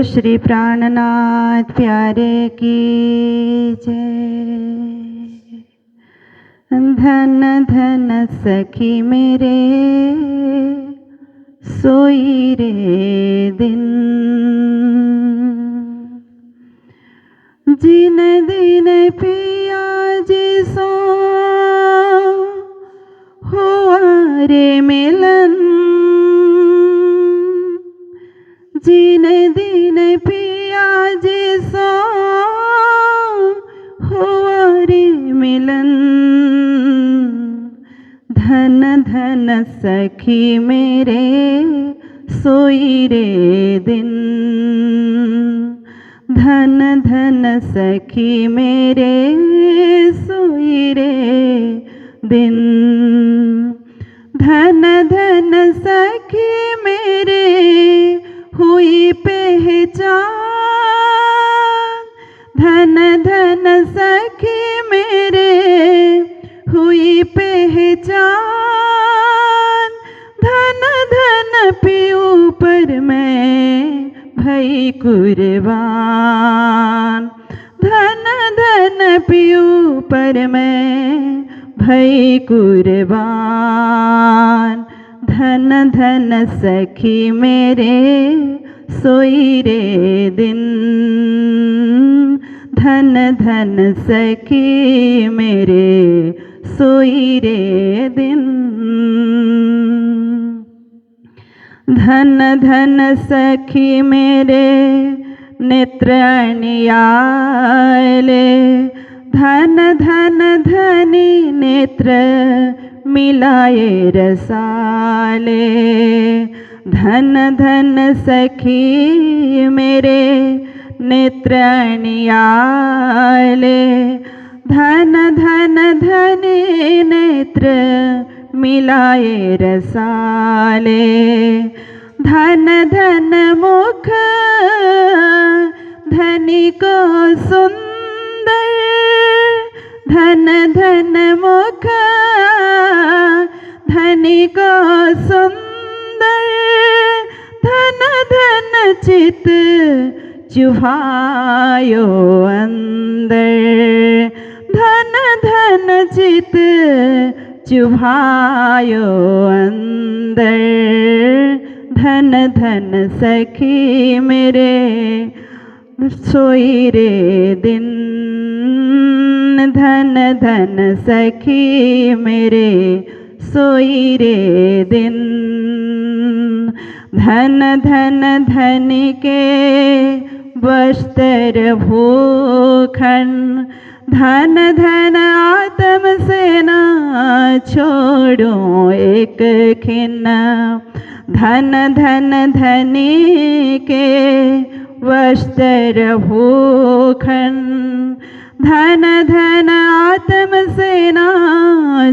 श्री प्राणनाथ प्यारे की जय। धन धन सखी मेरे सोई रे दिन, जिन दिन पिया जी सो हुआ रे मिलन, जिन दिन पिया जी सो हुआ रे मिलन। धन धन सखी मेरे सोई रे दिन, धन धन सखी मेरे सोई रे दिन। धन धन सखी मेरे हुई पहचान, धन धन सखी मेरे हुई पहचान। धन धन पियू पर मैं भई कुर्बान, धन धन पियू पर मैं भई कुर्बान। धन धन सखी मेरे सोई रे दिन, धन धन सखी मेरे सोई रे दिन। धन धन सखी मेरे नेत्र नियाले, धन धन धनी नेत्र मिलाए रसाले। धन धन सखी मेरे नेत्र नियाले, धन धन धनी नेत्र मिलाए रसाले। धन धन मुख धनी को सुंदर, धन धन मुख धनी को सुंदर। धन धन चित चुभायो अंदर, धन धन चित चुभायो अंदर। धन धन सखी मेरे सोई रे दिन, धन धन सखी मेरे सोई रे दिन। धन धन धन के वस्त्र भूखन, धन धन आत्म सेना छोड़ो एक खिन्न। धन धन धनी के वस्त्र भूखन, धन धन आत्म सेना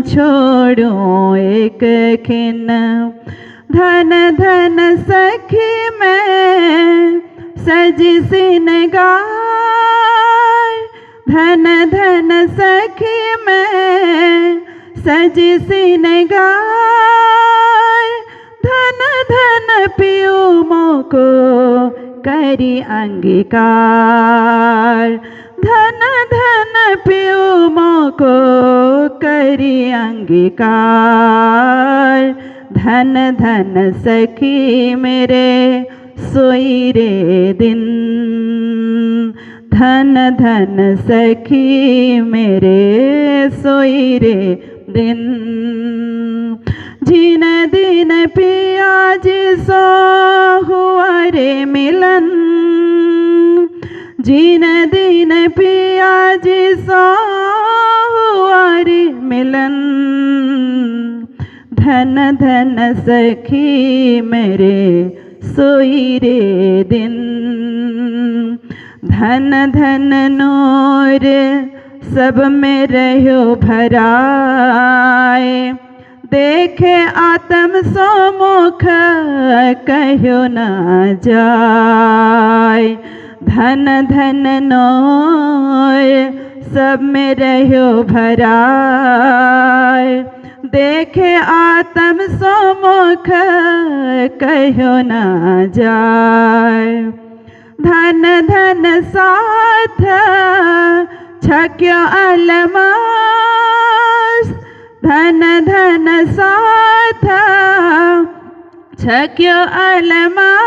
छोड़ो एक खिन्न। धन धन सखी मैं सज सिनगार, धन धन सखी मैं सज सिनगार। धन धन पियू मोको करी अंगीकार, धन धन पियू मोको करी अंगीकार। धन धन सखी मेरे सोई रे दिन, धन धन सखी मेरे सोई रे दिन। जिन दिन पिया जी सो हुआ रे मिलन, जिन दिन पिया जी सो हुआ रे मिलन। धन धन सखी मेरे सोई रे दिन, धन धन नूर सब में रहो भराए। देखे आत्म सोमुख कहो न जाय, धन धन नूर सब में रहो भराए। देखे आत्म सोमुख कहो न जाय। धन धन साथ छक्यो अलमास, धन धन साथ छक्यो अलमास,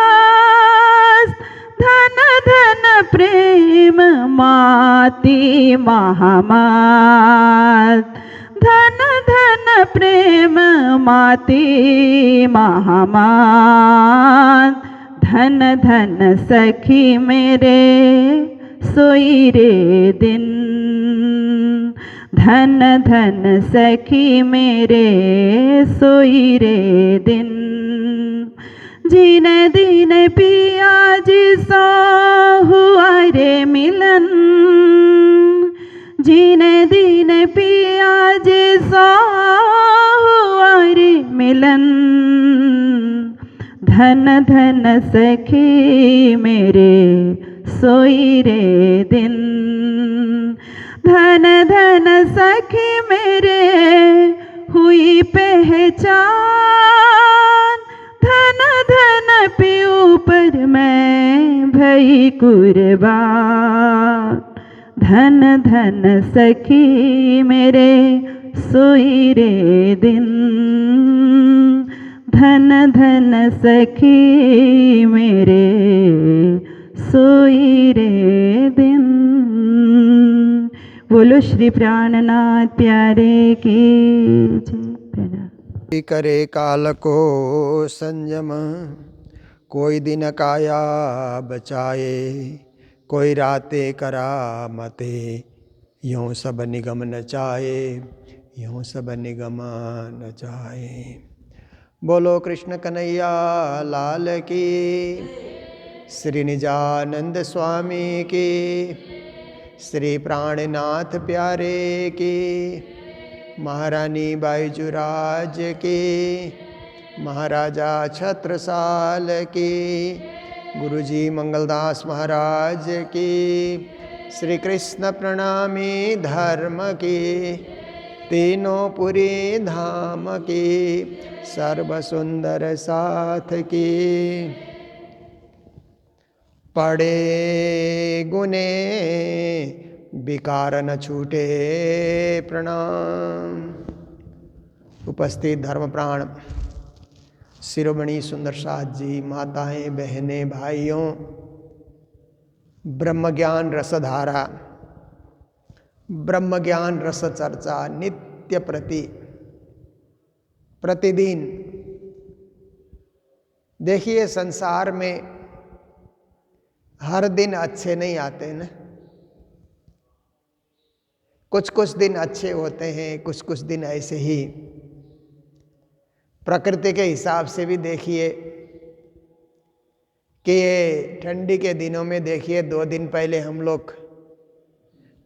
धन धन प्रेम माती महामात, धन धन प्रेम माती महामात, धन धन सखी मेरे सोई रे दिन, धन धन सखी मेरे सोई रे दिन, जीने दिन पिया जी सो हुआ रे मिलन, जीने दिन पिया जी सो हुआ रे मिलन, धन धन सखी मेरे सोई रे दिन, धन धन सखी मेरे हुई पहचान, धन धन पे ऊपर मैं भई कुर्बान, धन धन सखी मेरे सोई रे दिन, धन धन सखी मेरे सोई रे दिन। बोलो श्री प्राणनाथ प्यारे की जय। करे काल को संयम, कोई दिन काया बचाए, कोई राते करामते, यूं सब निगम न चाहे, यूं सब निगम न चाहे। बोलो कृष्ण कन्हैया लाल की, श्री निजानंद स्वामी की, श्री प्राणनाथ प्यारे की, महारानी बाईजुराज की, महाराजा छत्रसाल की, गुरुजी मंगलदास महाराज की, श्री कृष्ण प्रणामी धर्म की, तीनों पुरी धाम की, सर्व सुंदर साथ की। पड़े गुने विकार न छूटे प्रणाम। उपस्थित धर्म प्राण शिरोमणि सुंदर साथ जी, माताएं, बहनें, भाइयों, ब्रह्म ज्ञान रसधारा, ब्रह्म ज्ञान रस चर्चा नित्य प्रतिदिन। देखिए संसार में हर दिन अच्छे नहीं आते ना, कुछ कुछ दिन अच्छे होते हैं, कुछ कुछ दिन ऐसे ही। प्रकृति के हिसाब से भी देखिए कि ये ठंडी के दिनों में देखिए 2 दिन पहले हम लोग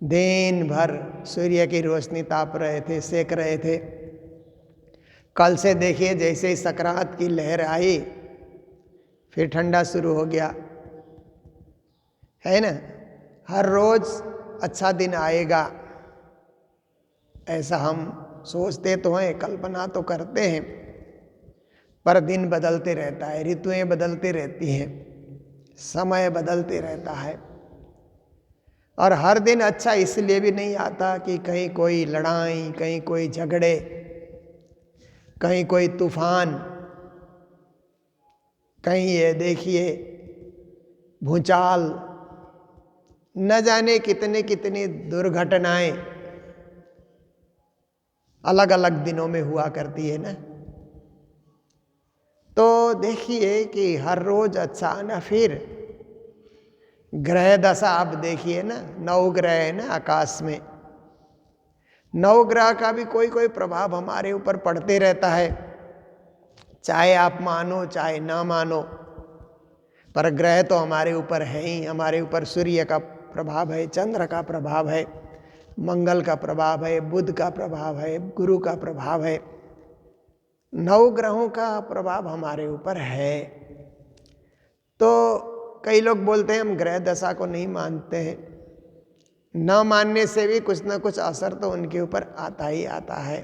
दिन भर सूर्य की रोशनी ताप रहे थे, सेक रहे थे। कल से देखिए जैसे ही संक्रांत की लहर आई फिर ठंडा शुरू हो गया, है ना। हर रोज अच्छा दिन आएगा ऐसा हम सोचते तो हैं, कल्पना तो करते हैं, पर दिन बदलते रहता है, ऋतुएं बदलती रहती हैं, समय बदलते रहता है। और हर दिन अच्छा इसलिए भी नहीं आता कि कहीं कोई लड़ाई, कहीं कोई झगड़े, कहीं कोई तूफान, कहीं ये देखिए भूचाल, न जाने कितने कितनी दुर्घटनाएं अलग अलग दिनों में हुआ करती है ना। तो देखिए कि हर रोज अच्छा ना। फिर ग्रह दशा आप देखिए ना, 9 ग्रह है ना आकाश में, 9 ग्रह का भी कोई कोई प्रभाव हमारे ऊपर पड़ते रहता है, चाहे आप मानो चाहे ना मानो, पर ग्रह तो हमारे ऊपर है ही। हमारे ऊपर सूर्य का प्रभाव है, चंद्र का प्रभाव है, मंगल का प्रभाव है, बुध का प्रभाव है, गुरु का प्रभाव है, 9 ग्रहों का प्रभाव हमारे ऊपर है। तो कई लोग बोलते हैं हम ग्रह दशा को नहीं मानते हैं। न मानने से भी कुछ ना कुछ असर तो उनके ऊपर आता ही आता है।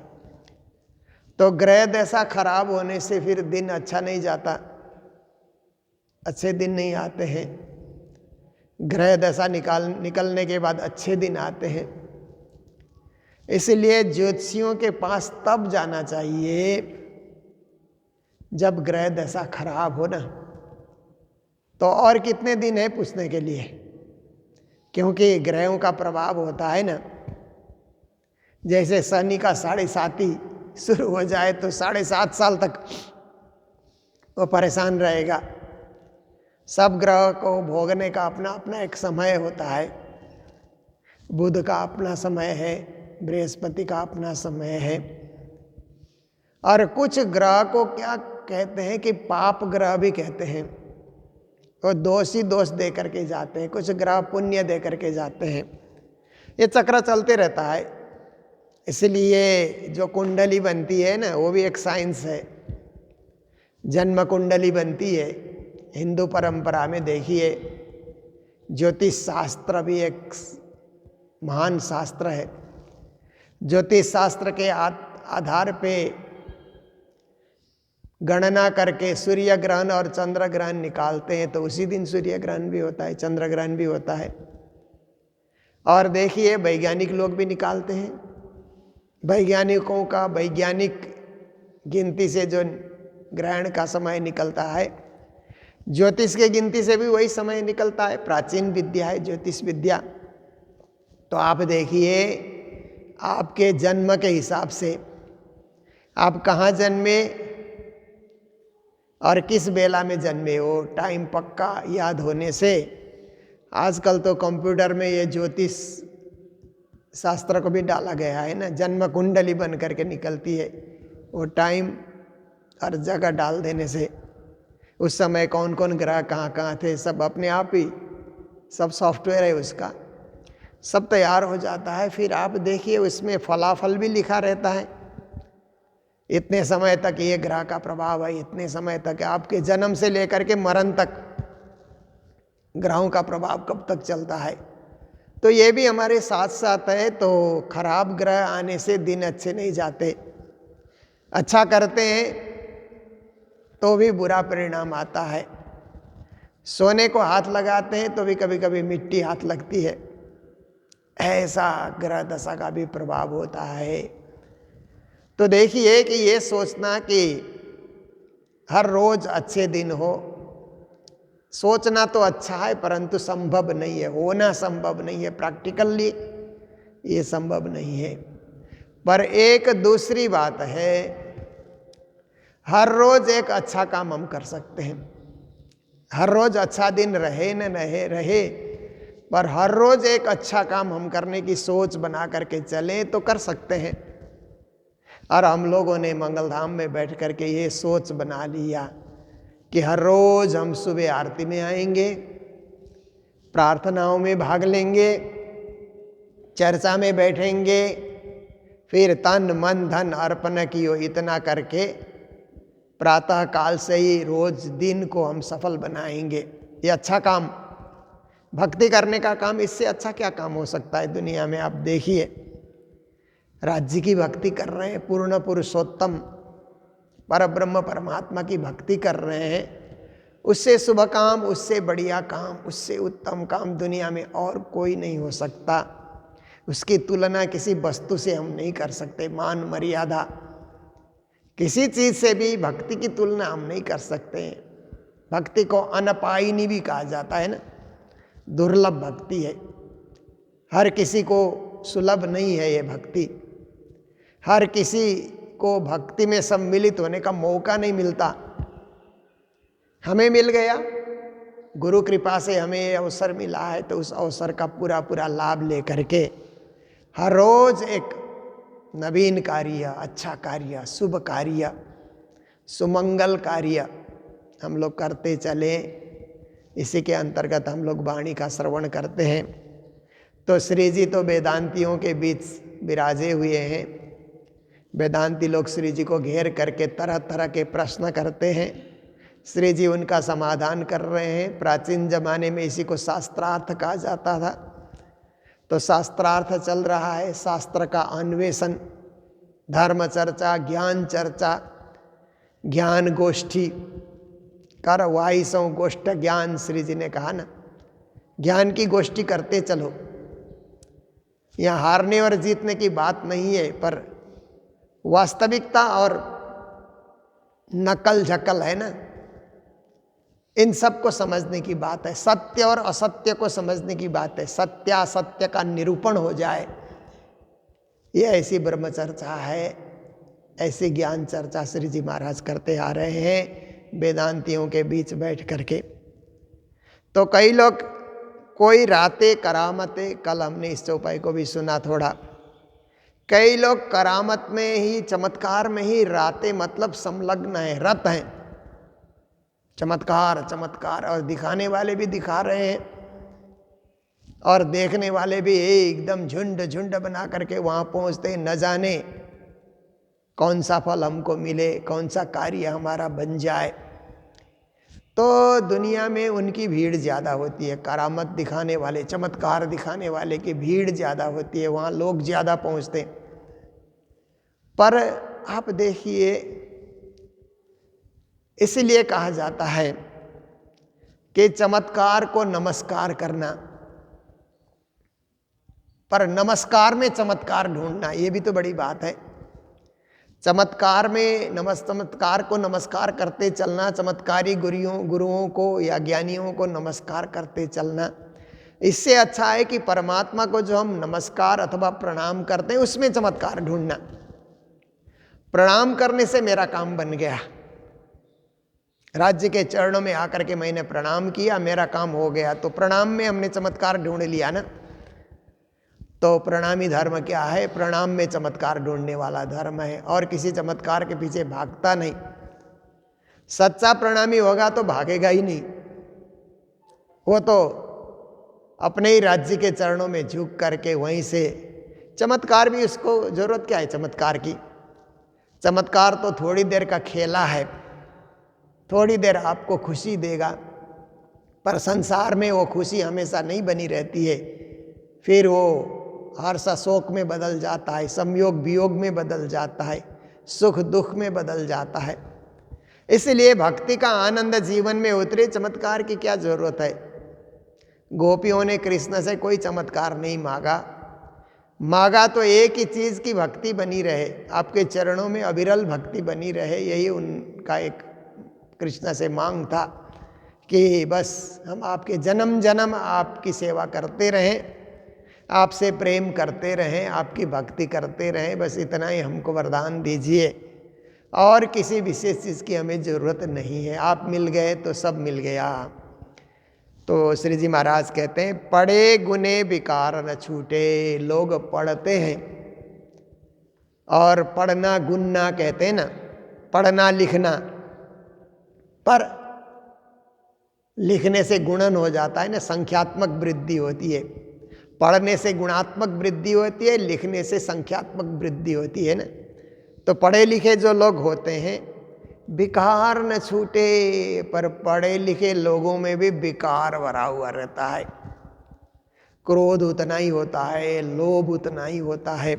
तो ग्रह दशा खराब होने से फिर दिन अच्छा नहीं जाता, अच्छे दिन नहीं आते हैं। ग्रह दशा निकलने के बाद अच्छे दिन आते हैं। इसलिए ज्योतिषियों के पास तब जाना चाहिए जब ग्रह दशा खराब हो ना। तो और कितने दिन है पूछने के लिए, क्योंकि ग्रहों का प्रभाव होता है ना। जैसे शनि का 7.5 शुरू हो जाए तो 7.5 साल तक वो परेशान रहेगा। सब ग्रह को भोगने का अपना अपना एक समय होता है। बुध का अपना समय है, बृहस्पति का अपना समय है। और कुछ ग्रह को क्या कहते हैं कि पाप ग्रह भी कहते हैं। वो दोष ही दोष दे करके जाते हैं, कुछ ग्रह पुण्य दे करके जाते हैं। ये चक्र चलते रहता है। इसलिए जो कुंडली बनती है ना, वो भी एक साइंस है। जन्म कुंडली बनती है। हिंदू परंपरा में देखिए, ज्योतिष शास्त्र भी एक महान शास्त्र है। ज्योतिष शास्त्र के आधार पे गणना करके सूर्य ग्रहण और चंद्र ग्रहण निकालते हैं, तो उसी दिन सूर्य ग्रहण भी होता है, चंद्र ग्रहण भी होता है। और देखिए वैज्ञानिक लोग भी निकालते हैं। वैज्ञानिकों का वैज्ञानिक गिनती से जो ग्रहण का समय निकलता है, ज्योतिष के गिनती से भी वही समय निकलता है। प्राचीन विद्या है ज्योतिष विद्या। तो आप देखिए, आपके जन्म के हिसाब से आप कहाँ जन्मे और किस बेला में जन्मे हो, टाइम पक्का याद होने से आजकल तो कंप्यूटर में ये ज्योतिष शास्त्र को भी डाला गया है ना। जन्म कुंडली बन करके निकलती है, वो टाइम और जगह डाल देने से उस समय कौन कौन ग्रह कहाँ कहाँ थे, सब अपने आप ही, सब सॉफ्टवेयर है उसका, सब तैयार हो जाता है। फिर आप देखिए उसमें फलाफल भी लिखा रहता है। इतने समय तक ये ग्रह का प्रभाव है, इतने समय तक, आपके जन्म से लेकर के मरण तक ग्रहों का प्रभाव कब तक चलता है। तो ये भी हमारे साथ साथ है। तो खराब ग्रह आने से दिन अच्छे नहीं जाते। अच्छा करते हैं तो भी बुरा परिणाम आता है। सोने को हाथ लगाते हैं तो भी कभी कभी मिट्टी हाथ लगती है। ऐसा ग्रह दशा का भी प्रभाव होता है। तो देखिए कि ये सोचना कि हर रोज अच्छे दिन हो, सोचना तो अच्छा है परंतु संभव नहीं है, होना संभव नहीं है। प्रैक्टिकली ये संभव नहीं है। पर एक दूसरी बात है, हर रोज एक अच्छा काम हम कर सकते हैं। हर रोज अच्छा दिन रहे न रहे, पर हर रोज एक अच्छा काम हम करने की सोच बना करके चलें तो कर सकते हैं। और हम लोगों ने मंगलधाम में बैठ करके ये सोच बना लिया कि हर रोज हम सुबह आरती में आएंगे, प्रार्थनाओं में भाग लेंगे, चर्चा में बैठेंगे, फिर तन मन धन अर्पण कियो, इतना करके प्रातः काल से ही रोज दिन को हम सफल बनाएंगे। ये अच्छा काम, भक्ति करने का काम, इससे अच्छा क्या काम हो सकता है दुनिया में। आप देखिए, राज्य की भक्ति कर रहे हैं, पूर्ण पुरुषोत्तम परब्रह्म परमात्मा की भक्ति कर रहे हैं। उससे शुभ काम, उससे बढ़िया काम, उससे उत्तम काम दुनिया में और कोई नहीं हो सकता। उसकी तुलना किसी वस्तु से हम नहीं कर सकते। मान मर्यादा किसी चीज से भी भक्ति की तुलना हम नहीं कर सकते। भक्ति को अनपायिनी भी कहा जाता है ना, दुर्लभ भक्ति है। हर किसी को सुलभ नहीं है ये भक्ति। हर किसी को भक्ति में सम्मिलित होने का मौका नहीं मिलता। हमें मिल गया, गुरु कृपा से हमें ये अवसर मिला है, तो उस अवसर का पूरा पूरा लाभ लेकर के हर रोज एक नवीन कार्य, अच्छा कार्य, शुभ कार्य, सुमंगल कार्य हम लोग करते चले। इसी के अंतर्गत हम लोग वाणी का श्रवण करते हैं। तो श्री जी तो वेदांतियों के बीच विराजे हुए हैं। वेदांती लोग श्री जी को घेर करके तरह तरह के प्रश्न करते हैं। श्री जी उनका समाधान कर रहे हैं। प्राचीन जमाने में इसी को शास्त्रार्थ कहा जाता था। तो शास्त्रार्थ चल रहा है, शास्त्र का अन्वेषण, धर्म चर्चा, ज्ञान चर्चा, ज्ञान गोष्ठी कर वाईसों गोष्ठ ज्ञान, श्री जी ने कहा ना, ज्ञान की गोष्ठी करते चलो। यहाँ हारने और जीतने की बात नहीं है, पर वास्तविकता और नकल झकल है ना, इन सब को समझने की बात है। सत्य और असत्य को समझने की बात है। सत्य असत्य का निरूपण हो जाए, ये ऐसी ब्रह्म चर्चा है, ऐसी ज्ञान चर्चा श्री जी महाराज करते आ रहे हैं वेदांतियों के बीच बैठ करके। तो कई लोग कोई रातें करामतें, कल हमने इस चौपाई को भी सुना थोड़ा, कई लोग करामत में ही, चमत्कार में ही रातें मतलब संलग्न है, रत हैं, चमत्कार चमत्कार, और दिखाने वाले भी दिखा रहे हैं और देखने वाले भी एकदम झुंड झुंड बना करके वहाँ पहुँचते, न जाने कौन सा फल हमको मिले, कौन सा कार्य हमारा बन जाए। तो दुनिया में उनकी भीड़ ज़्यादा होती है, करामत दिखाने वाले, चमत्कार दिखाने वाले की भीड़ ज़्यादा होती है, वहाँ लोग ज़्यादा पहुँचते। पर आप देखिए, इसलिए कहा जाता है कि चमत्कार को नमस्कार करना, पर नमस्कार में चमत्कार ढूंढना, ये भी तो बड़ी बात है। चमत्कार में चमत्कार को नमस्कार करते चलना, चमत्कारी गुरुओं को या ज्ञानियों को नमस्कार करते चलना, इससे अच्छा है कि परमात्मा को जो हम नमस्कार अथवा प्रणाम करते हैं उसमें चमत्कार ढूंढना। प्रणाम करने से मेरा काम बन गया, राज्य के चरणों में आकर के मैंने प्रणाम किया, मेरा काम हो गया, तो प्रणाम में हमने चमत्कार ढूंढ लिया ना। तो प्रणामी धर्म क्या है? प्रणाम में चमत्कार ढूंढने वाला धर्म है, और किसी चमत्कार के पीछे भागता नहीं। सच्चा प्रणामी होगा तो भागेगा ही नहीं, वो तो अपने ही राज्य के चरणों में झुक करके वहीं से, चमत्कार भी उसको जरूरत क्या है चमत्कार की? चमत्कार तो थोड़ी देर का खेला है, थोड़ी देर आपको खुशी देगा, पर संसार में वो खुशी हमेशा नहीं बनी रहती है, फिर वो हर्ष शोक में बदल जाता है, संयोग वियोग में बदल जाता है, सुख दुख में बदल जाता है। इसलिए भक्ति का आनंद जीवन में उतरे, चमत्कार की क्या जरूरत है? गोपियों ने कृष्ण से कोई चमत्कार नहीं मांगा तो एक ही चीज़ की भक्ति बनी रहे, आपके चरणों में अविरल भक्ति बनी रहे, यही उनका एक कृष्ण से मांग था कि बस हम आपके जन्म जन्म आपकी सेवा करते रहें, आपसे प्रेम करते रहें, आपकी भक्ति करते रहें, बस इतना ही हमको वरदान दीजिए, और किसी विशेष चीज़ की हमें ज़रूरत नहीं है। आप मिल गए तो सब मिल गया। तो श्री जी महाराज कहते हैं, पढ़े गुने विकार न छूटे। लोग पढ़ते हैं, और पढ़ना गुनना कहते हैं ना, पढ़ना लिखना, पर लिखने से गुणन हो जाता है ना, संख्यात्मक वृद्धि होती है। पढ़ने से गुणात्मक वृद्धि होती है, लिखने से संख्यात्मक वृद्धि होती है ना। तो पढ़े लिखे जो लोग होते हैं, विकार न छूटे, पर पढ़े लिखे लोगों में भी विकार भरा हुआ रहता है। क्रोध उतना ही होता है, लोभ उतना ही होता है,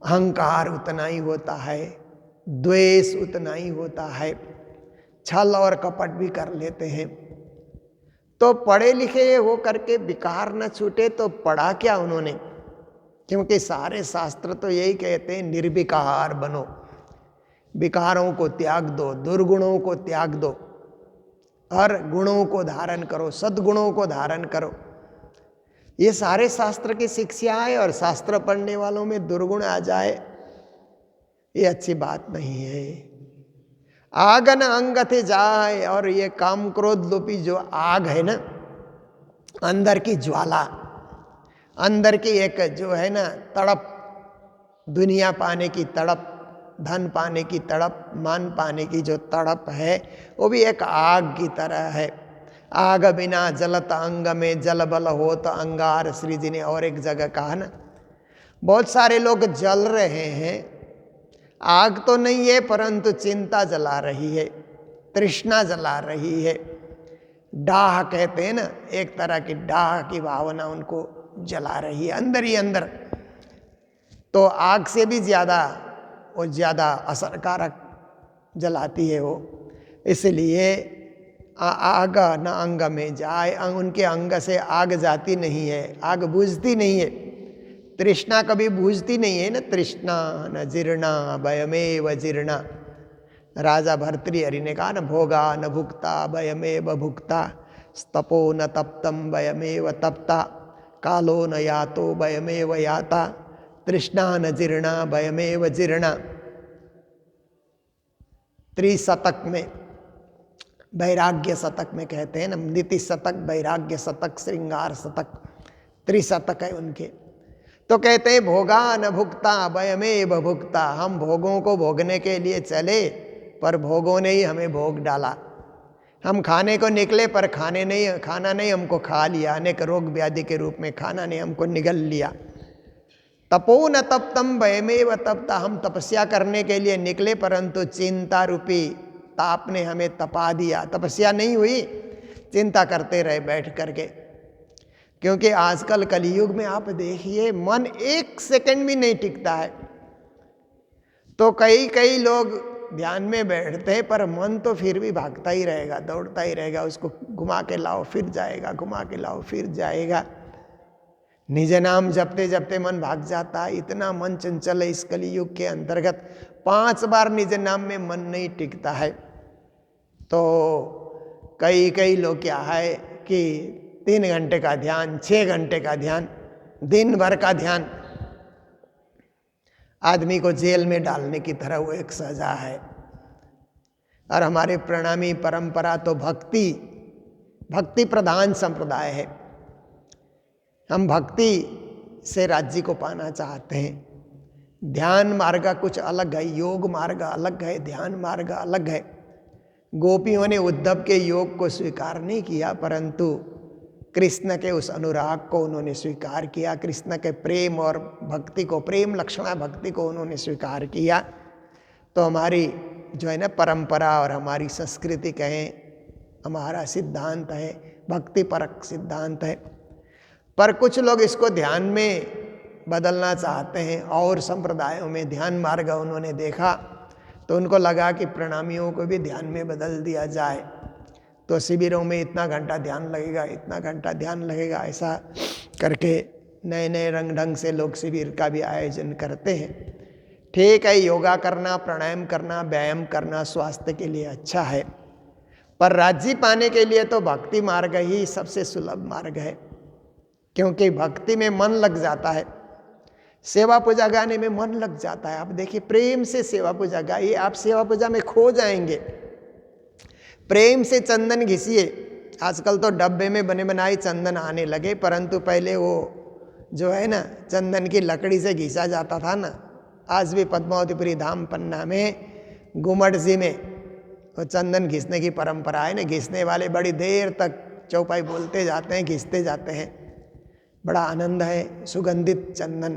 अहंकार उतना ही होता है, द्वेष उतना ही होता है, छल और कपट भी कर लेते हैं। तो पढ़े लिखे हो करके विकार न छूटे, तो पढ़ा क्या उन्होंने? क्योंकि सारे शास्त्र तो यही कहते हैं, निर्विकार बनो, विकारों को त्याग दो, दुर्गुणों को त्याग दो, और गुणों को धारण करो, सद्गुणों को धारण करो। ये सारे शास्त्र की शिक्षा है, और शास्त्र पढ़ने वालों में दुर्गुण आ जाए, ये अच्छी बात नहीं है। आगन अंग थे जाए, और ये काम क्रोध लोपी जो आग है ना, अंदर की ज्वाला, अंदर की एक जो है ना तड़प, दुनिया पाने की तड़प, धन पाने की तड़प, मान पाने की जो तड़प है, वो भी एक आग की तरह है। आग बिना जलत अंग में जल बल होत अंगार, श्री जी ने और एक जगह कहा ना। बहुत सारे लोग जल रहे हैं, आग तो नहीं है, परंतु चिंता जला रही है, तृष्णा जला रही है, डाह कहते हैं ना, एक तरह की डाह की भावना उनको जला रही है अंदर ही अंदर। तो आग से भी ज़्यादा असरकारक जलाती है वो। इसलिए आग न अंग में जाए, उनके अंग से आग जाती नहीं है, आग बुझती नहीं है, तृष्णा कभी बुझती नहीं है ना। तृष्णा न जीर्णा भयमेव जीर्णा। राजा भर्तृहरि ने कहा न भोगा न भुक्ता भयमेव भुक्ता, तपो न तप्तम भयमेव तप्ता, कालो न यातो भयमेव याता, तृष्णा न जीर्णा भयमेव जीर्णा। त्रिशतक में, वैराग्य शतक में कहते हैं ना, नीति शतक, वैराग्य शतक, श्रृंगार शतक, त्रिशतक है उनके। तो कहते हैं भोगा न भुक्ता भयमेव भुक्ता। हम भोगों को भोगने के लिए चले पर भोगों ने ही हमें भोग डाला। हम खाने को निकले पर खाना नहीं हमको खा लिया। अनेक रोग व्याधि के रूप में खाना ने हमको निगल लिया। तपो न तप्तम भयमेव तप्ता। हम तपस्या करने के लिए निकले परंतु चिंता रूपी ताप ने हमें तपा दिया। तपस्या नहीं हुई, चिंता करते रहे बैठ करके। क्योंकि आजकल कलयुग में आप देखिए मन एक सेकंड भी नहीं टिकता है। तो कई लोग ध्यान में बैठते हैं पर मन तो फिर भी भागता ही रहेगा, दौड़ता ही रहेगा। उसको घुमा के लाओ फिर जाएगा, घुमा के लाओ फिर जाएगा। निज नाम जपते जपते मन भाग जाता है। इतना मन चंचल है इस कलयुग के अंतर्गत। 5 बार निज नाम में मन नहीं टिकता है। तो कई लोग क्या है कि 3 घंटे का ध्यान, 6 घंटे का ध्यान, दिन भर का ध्यान आदमी को जेल में डालने की तरह वो एक सजा है। और हमारे प्रणामी परंपरा तो भक्ति प्रधान संप्रदाय है। हम भक्ति से राज्य को पाना चाहते हैं। ध्यान मार्ग कुछ अलग है, योग मार्ग अलग है, ध्यान मार्ग अलग है। गोपियों ने उद्धव के योग को स्वीकार नहीं किया परंतु कृष्ण के उस अनुराग को उन्होंने स्वीकार किया। कृष्ण के प्रेम और भक्ति को, प्रेम लक्षणा भक्ति को उन्होंने स्वीकार किया। तो हमारी जो है ना परंपरा और हमारी संस्कृति कहें, हमारा सिद्धांत है, भक्ति परक सिद्धांत है। पर कुछ लोग इसको ध्यान में बदलना चाहते हैं और संप्रदायों में ध्यान मार्ग उन्होंने देखा तो उनको लगा कि प्रणामियों को भी ध्यान में बदल दिया जाए। तो शिविरों में इतना घंटा ध्यान लगेगा, इतना घंटा ध्यान लगेगा, ऐसा करके नए नए रंग ढंग से लोग शिविर का भी आयोजन करते हैं। ठीक है, योगा करना, प्राणायाम करना, व्यायाम करना स्वास्थ्य के लिए अच्छा है, पर राज्य पाने के लिए तो भक्ति मार्ग ही सबसे सुलभ मार्ग है। क्योंकि भक्ति में मन लग जाता है, सेवा पूजा गाने में मन लग जाता है। आप देखिए प्रेम से सेवा पूजा गाइए, आप सेवा पूजा में खो जाएंगे। प्रेम से चंदन घिसिए। आजकल तो डब्बे में बने बनाए चंदन आने लगे, परंतु पहले वो जो है ना चंदन की लकड़ी से घिसा जाता था ना। आज भी पद्मावतीपुरी धाम पन्ना में गुमट जी में वो चंदन घिसने की परंपरा है ना। घिसने वाले बड़ी देर तक चौपाई बोलते जाते हैं, घिसते जाते हैं। बड़ा आनंद है, सुगंधित चंदन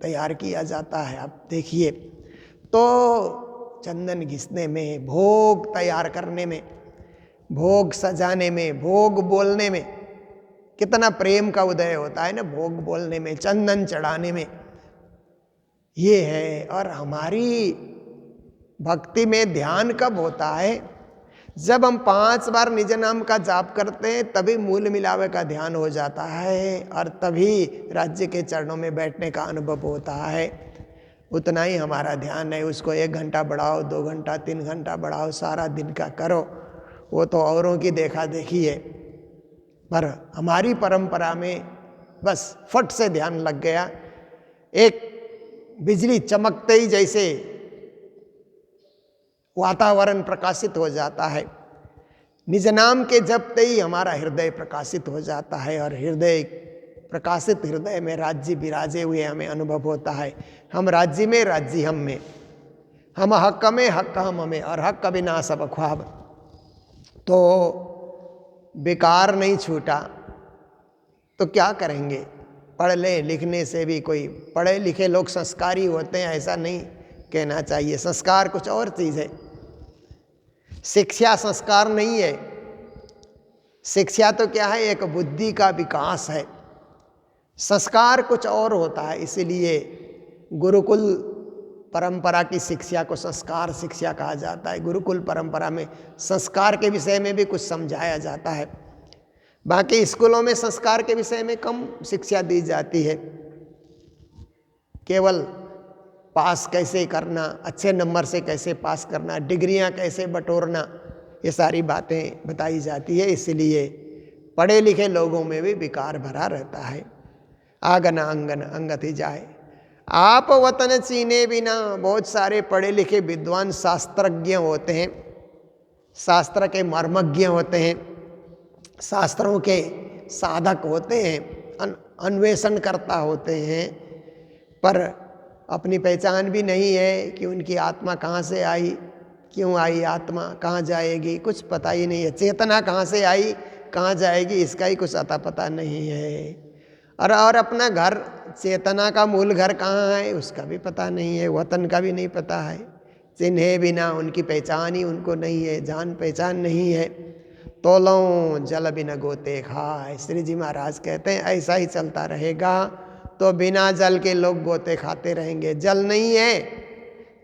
तैयार किया जाता है। आप देखिए तो चंदन घिसने में, भोग तैयार करने में, भोग सजाने में, भोग बोलने में कितना प्रेम का उदय होता है ना। भोग बोलने में, चंदन चढ़ाने में, ये है। और हमारी भक्ति में ध्यान कब होता है? जब हम 5 बार निज नाम का जाप करते हैं तभी मूल मिलावे का ध्यान हो जाता है और तभी राज्य के चरणों में बैठने का अनुभव होता है। उतना ही हमारा ध्यान है। उसको 1 घंटा बढ़ाओ, 2 घंटा, 3 घंटा बढ़ाओ, सारा दिन का करो, वो तो औरों की देखा देखी है। पर हमारी परंपरा में बस फट से ध्यान लग गया। एक बिजली चमकते ही जैसे वातावरण प्रकाशित हो जाता है, निज नाम के जपते ही हमारा हृदय प्रकाशित हो जाता है। और हृदय प्रकाशित हृदय में राज्य विराजे हुए हमें अनुभव होता है। हम राज्य में, राज्य हम में, हम हक में, हक हम में, और हक अविनाश अब ख्वाब। तो बेकार नहीं छूटा तो क्या करेंगे? पढ़ ले लिखने से भी कोई, पढ़े लिखे लोग संस्कारी होते हैं ऐसा नहीं कहना चाहिए। संस्कार कुछ और चीज़ है। शिक्षा संस्कार नहीं है। शिक्षा तो क्या है? एक बुद्धि का विकास है। संस्कार कुछ और होता है। इसलिए गुरुकुल परंपरा की शिक्षा को संस्कार शिक्षा कहा जाता है। गुरुकुल परंपरा में संस्कार के विषय में भी कुछ समझाया जाता है। बाकी स्कूलों में संस्कार के विषय में कम शिक्षा दी जाती है। केवल पास कैसे करना, अच्छे नंबर से कैसे पास करना, डिग्रियां कैसे बटोरना, ये सारी बातें बताई जाती है। इसलिए पढ़े लिखे लोगों में भी विकार भरा रहता है। आगन आंगन अंगति जाए, आप वतन चीने बिना। बहुत सारे पढ़े लिखे विद्वान शास्त्रज्ञ होते हैं, शास्त्र के मर्मज्ञ होते हैं, शास्त्रों के साधक होते हैं, अन्वेषण करता होते हैं, पर अपनी पहचान भी नहीं है कि उनकी आत्मा कहाँ से आई, क्यों आई, आत्मा कहाँ जाएगी, कुछ पता ही नहीं है। चेतना कहाँ से आई, कहाँ जाएगी, इसका ही कुछ अता पता नहीं है। और अपना घर, चेतना का मूल घर कहाँ है, उसका भी पता नहीं है, वतन का भी नहीं पता है। चिन्हे बिना उनकी पहचान ही उनको नहीं है, जान पहचान नहीं है। तोलों जल बिना गोते खाए, श्री जी महाराज कहते हैं ऐसा ही चलता रहेगा तो बिना जल के लोग गोते खाते रहेंगे। जल नहीं है,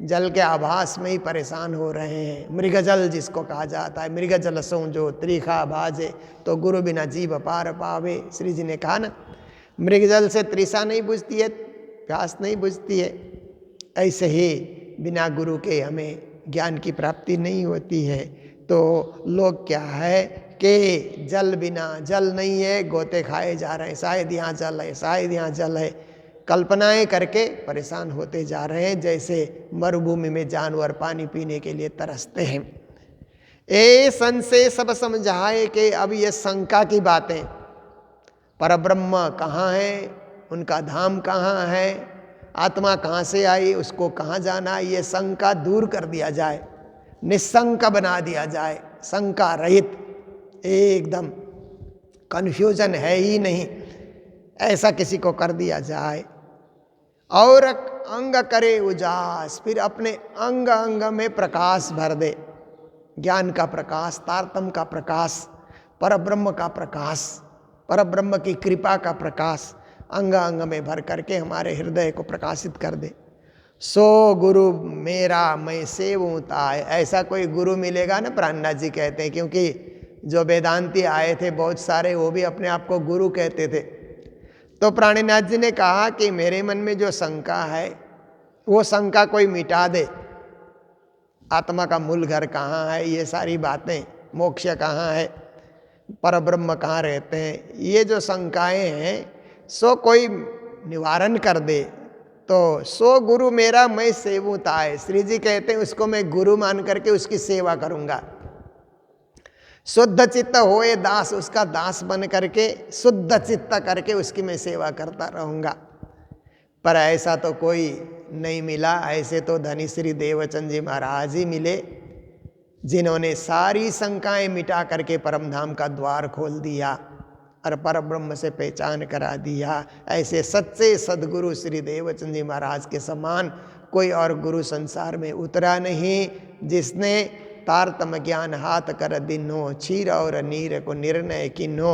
जल के आभास में ही परेशान हो रहे हैं। मृग जल जिसको कहा जाता है, मृग जल सो जो त्रिखा भाजे, तो गुरु बिना जीव पार पावे। श्री जी ने कहा ना, मृग जल से तृषा नहीं बुझती है, प्यास नहीं बुझती है। ऐसे ही बिना गुरु के हमें ज्ञान की प्राप्ति नहीं होती है। तो लोग क्या है कि जल बिना, जल नहीं है, गोते खाए जा रहे हैं, शायद यहाँ जल है, शायद यहाँ जल है, कल्पनाएं करके परेशान होते जा रहे हैं। जैसे मरुभूमि में जानवर पानी पीने के लिए तरसते हैं। ए संशय सब समझाए कि अब ये शंका की बातें, परब्रह्म कहाँ है, उनका धाम कहाँ है, आत्मा कहाँ से आई, उसको कहाँ जाना, ये शंका दूर कर दिया जाए, निशंक बना दिया जाए, शंका रहित, एकदम कन्फ्यूजन है ही नहीं, ऐसा किसी को कर दिया जाए। और अंग करे उजास, फिर अपने अंग अंग में प्रकाश भर दे, ज्ञान का प्रकाश, तारतम का प्रकाश, परब्रह्म का प्रकाश, परब्रह्म की कृपा का प्रकाश अंग अंग में भर करके हमारे हृदय को प्रकाशित कर दे। सो गुरु मेरा मैं सेवूं ताय, ऐसा कोई गुरु मिलेगा ना, प्राणनाथ जी कहते हैं। क्योंकि जो वेदांती आए थे बहुत सारे, वो भी अपने आप को गुरु कहते थे। तो प्राणनाथ जी ने कहा कि मेरे मन में जो शंका है वो शंका कोई मिटा दे। आत्मा का मूल घर कहाँ है, ये सारी बातें, मोक्ष कहाँ है, परब्रह्म कहाँ रहते हैं, ये जो शंकाएं हैं सो कोई निवारण कर दे। तो सो गुरु मेरा मैं सेवूं ताय, श्री जी कहते हैं उसको मैं गुरु मान करके उसकी सेवा करूँगा। शुद्ध चित्त होए दास, उसका दास बन करके शुद्ध चित्त करके उसकी मैं सेवा करता रहूँगा। पर ऐसा तो कोई नहीं मिला। ऐसे तो धनी श्री देवचंद जी महाराज ही मिले, जिन्होंने सारी शंकाएं मिटा करके परमधाम का द्वार खोल दिया और परब्रह्म से पहचान करा दिया। ऐसे सच्चे सदगुरु श्री देवचंद जी महाराज के समान कोई और गुरु संसार में उतरा नहीं, जिसने तारतम ज्ञान हाथ कर दिनो, क्षीर और नीर को निर्णय किन्नो।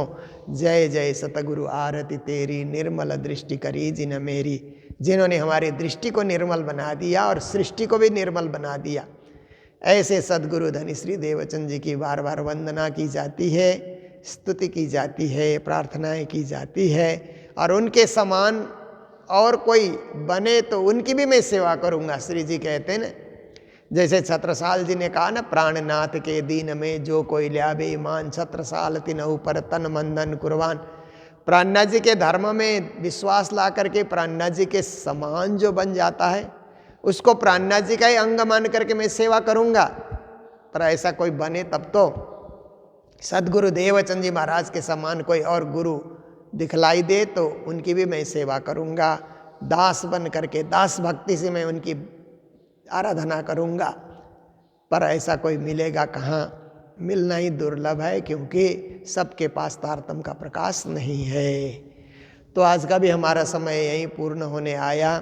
जय जय सतगुरु आरती तेरी, निर्मल दृष्टि करी जिन मेरी, जिन्होंने हमारी दृष्टि को निर्मल बना दिया और सृष्टि को भी निर्मल बना दिया। ऐसे सदगुरु धनी श्री देवचंद जी की बार बार वंदना की जाती है, स्तुति की जाती है, प्रार्थनाएं की जाती है। और उनके समान और कोई बने तो उनकी भी मैं सेवा करूँगा। श्री जी कहते हैं ना, जैसे छत्रसाल जी ने कहा ना, प्राणनाथ के दीन में जो कोई ल्याबे ईमान, छत्रसाल तिनहु पर तन मंदन कुर्बान। प्राणनाथ जी के धर्म में विश्वास ला करके प्राणनाथ जी के समान जो बन जाता है, उसको प्राणनाथ जी का ही अंग मान करके मैं सेवा करूँगा। पर ऐसा कोई बने तब तो सदगुरु देवचंद जी महाराज के समान कोई और गुरु दिखलाई दे तो उनकी भी मैं सेवा करूँगा। दास बन करके, दास भक्ति से मैं उनकी आराधना करूँगा। पर ऐसा कोई मिलेगा कहाँ, मिलना ही दुर्लभ है, क्योंकि सबके पास तारतम का प्रकाश नहीं है। तो आज का भी हमारा समय यहीं पूर्ण होने आया।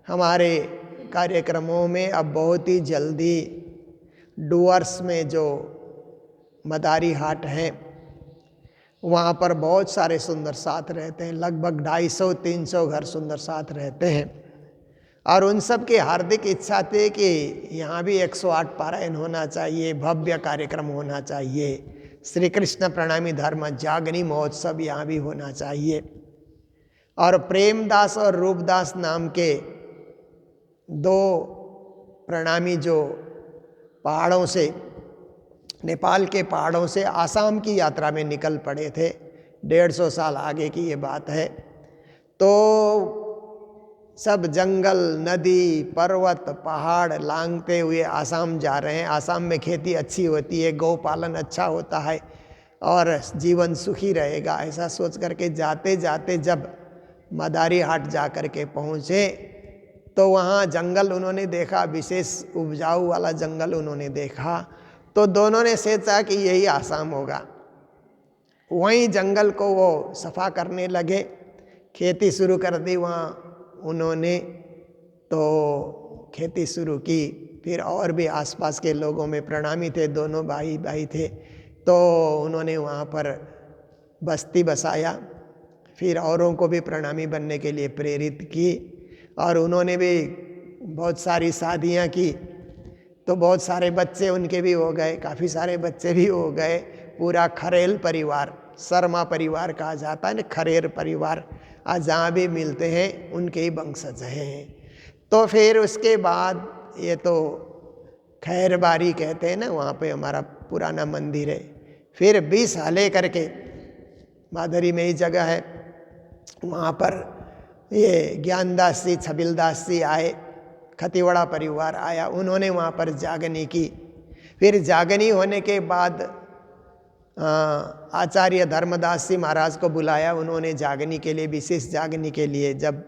हमारे कार्यक्रमों में अब बहुत ही जल्दी डुअर्स में जो मदारी हाट है, वहाँ पर बहुत सारे सुंदर साथ रहते हैं। लगभग 250-300 घर सुंदर साथ रहते हैं। और उन सब की हार्दिक इच्छा थी कि यहाँ भी 108 पारायण होना चाहिए, भव्य कार्यक्रम होना चाहिए, श्री कृष्ण प्रणामी धर्म जागनी महोत्सव यहाँ भी होना चाहिए। और प्रेमदास और रूपदास नाम के दो प्रणामी जो पहाड़ों से, नेपाल के पहाड़ों से आसाम की यात्रा में निकल पड़े थे, 150 साल आगे की ये बात है। तो सब जंगल, नदी, पर्वत, पहाड़ लांघते हुए आसाम जा रहे हैं। आसाम में खेती अच्छी होती है, गौ पालन अच्छा होता है और जीवन सुखी रहेगा, ऐसा सोच करके जाते जाते जब मदारी हाट जा कर के पहुँचे तो वहाँ जंगल उन्होंने देखा, विशेष उपजाऊ वाला जंगल उन्होंने देखा। तो दोनों ने सोचा कि यही आसाम होगा। वहीं जंगल को वो सफा करने लगे, खेती शुरू कर दी वहाँ उन्होंने। तो खेती शुरू की, फिर और भी आसपास के लोगों में प्रणामी थे, दोनों भाई भाई थे, तो उन्होंने वहाँ पर बस्ती बसाया। फिर औरों को भी प्रणामी बनने के लिए प्रेरित की और उन्होंने भी बहुत सारी शादियाँ की। तो बहुत सारे बच्चे उनके भी हो गए, काफ़ी सारे बच्चे भी हो गए। पूरा खरेल परिवार, शर्मा परिवार कहा जाता है ना, खरेर परिवार, आज जहाँ भी मिलते हैं उनके ही वंशज हैं। तो फिर उसके बाद ये तो खैरबारी कहते हैं ना, वहाँ पे हमारा पुराना मंदिर है। फिर 20 हले करके माधरी में ही जगह है, वहाँ पर ये ज्ञानदास जी, छबिलदास जी आए, खतीवड़ा परिवार आया, उन्होंने वहाँ पर जागनी की। फिर जागनी होने के बाद आचार्य धर्मदास जी महाराज को बुलाया उन्होंने जागनी के लिए, विशेष जागनी के लिए। जब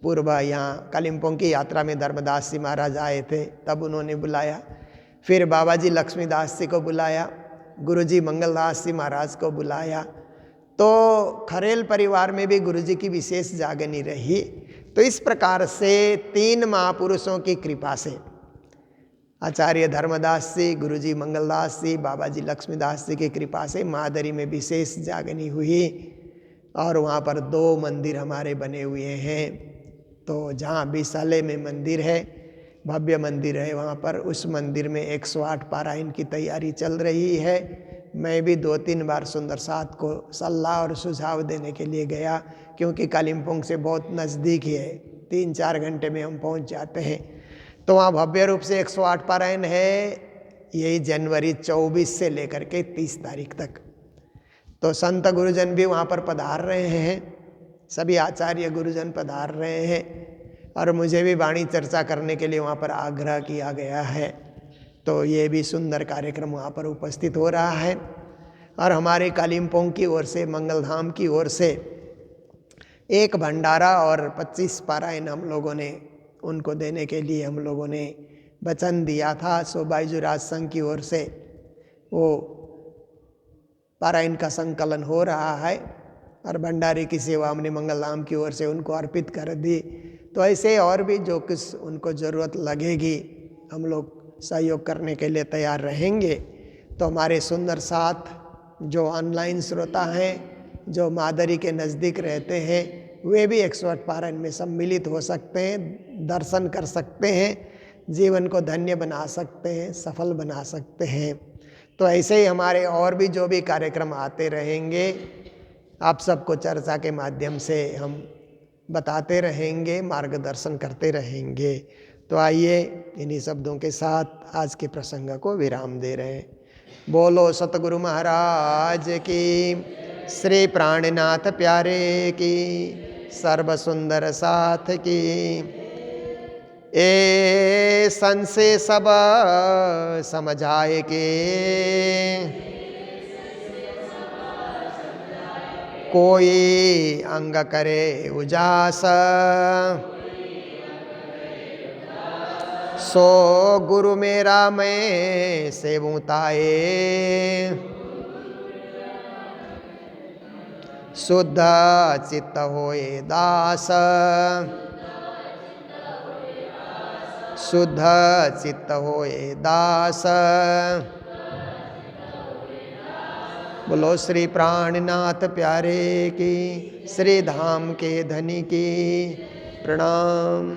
पूर्व यहाँ कालिम्पोंग की यात्रा में धर्मदास जी महाराज आए थे तब उन्होंने बुलाया। फिर बाबा जी लक्ष्मीदास जी को बुलाया, गुरुजी मंगलदास जी महाराज को बुलाया। तो खरेल परिवार में भी गुरुजी की विशेष जागनी रही। तो इस प्रकार से 3 महापुरुषों की कृपा से, आचार्य धर्मदास जी, गुरुजी मंगलदास जी, बाबा जी लक्ष्मीदास जी की कृपा से मादरी में विशेष जागनी हुई। और वहाँ पर 2 मंदिर हमारे बने हुए हैं। तो जहाँ विशाले में मंदिर है, भव्य मंदिर है, वहाँ पर उस मंदिर में 108 पारायण की तैयारी चल रही है। मैं भी 2-3 बार सुंदर साथ को सलाह और सुझाव देने के लिए गया, क्योंकि कालिम्पोंग से बहुत नज़दीक ही है, 3-4 घंटे में हम पहुँच जाते हैं। तो वहाँ भव्य रूप से 108 पारायण है, यही जनवरी 24 से लेकर के 30 तारीख तक। तो संत गुरुजन भी वहाँ पर पधार रहे हैं, सभी आचार्य गुरुजन पधार रहे हैं और मुझे भी वाणी चर्चा करने के लिए वहाँ पर आग्रह किया गया है। तो ये भी सुंदर कार्यक्रम वहाँ पर उपस्थित हो रहा है। और हमारे कालिम्पोंग की ओर से, मंगलधाम की ओर से एक भंडारा और 25 पारायण हम लोगों ने उनको देने के लिए हम लोगों ने वचन दिया था। सो बाईजुराज संघ की ओर से वो पारायण का संकलन हो रहा है और भंडारे की सेवा हमने मंगलधाम की ओर से उनको अर्पित कर दी। तो ऐसे और भी जो कुछ उनको ज़रूरत लगेगी हम लोग सहयोग करने के लिए तैयार रहेंगे। तो हमारे सुंदर साथ जो ऑनलाइन श्रोता हैं, जो मादरी के नज़दीक रहते हैं, वे भी 108 पारायण में सम्मिलित हो सकते हैं, दर्शन कर सकते हैं, जीवन को धन्य बना सकते हैं, सफल बना सकते हैं। तो ऐसे ही हमारे और भी जो भी कार्यक्रम आते रहेंगे, आप सबको चर्चा के माध्यम से हम बताते रहेंगे, मार्गदर्शन करते रहेंगे। तो आइए इन्हीं शब्दों के साथ आज के प्रसंग को विराम दे रहे हैं। बोलो सतगुरु महाराज की, श्री प्राणनाथ प्यारे की, सर्व सुंदर साथ की। ए संसे सब समझाए के, कोई अंग करे उजास, सो गुरु मेरा मैं सेवताए। शुद्ध चित्त होए दास, शुद्ध चित्त होए दास। बोलो श्री प्राणनाथ प्यारे की, श्री धाम के धनी की। प्रणाम।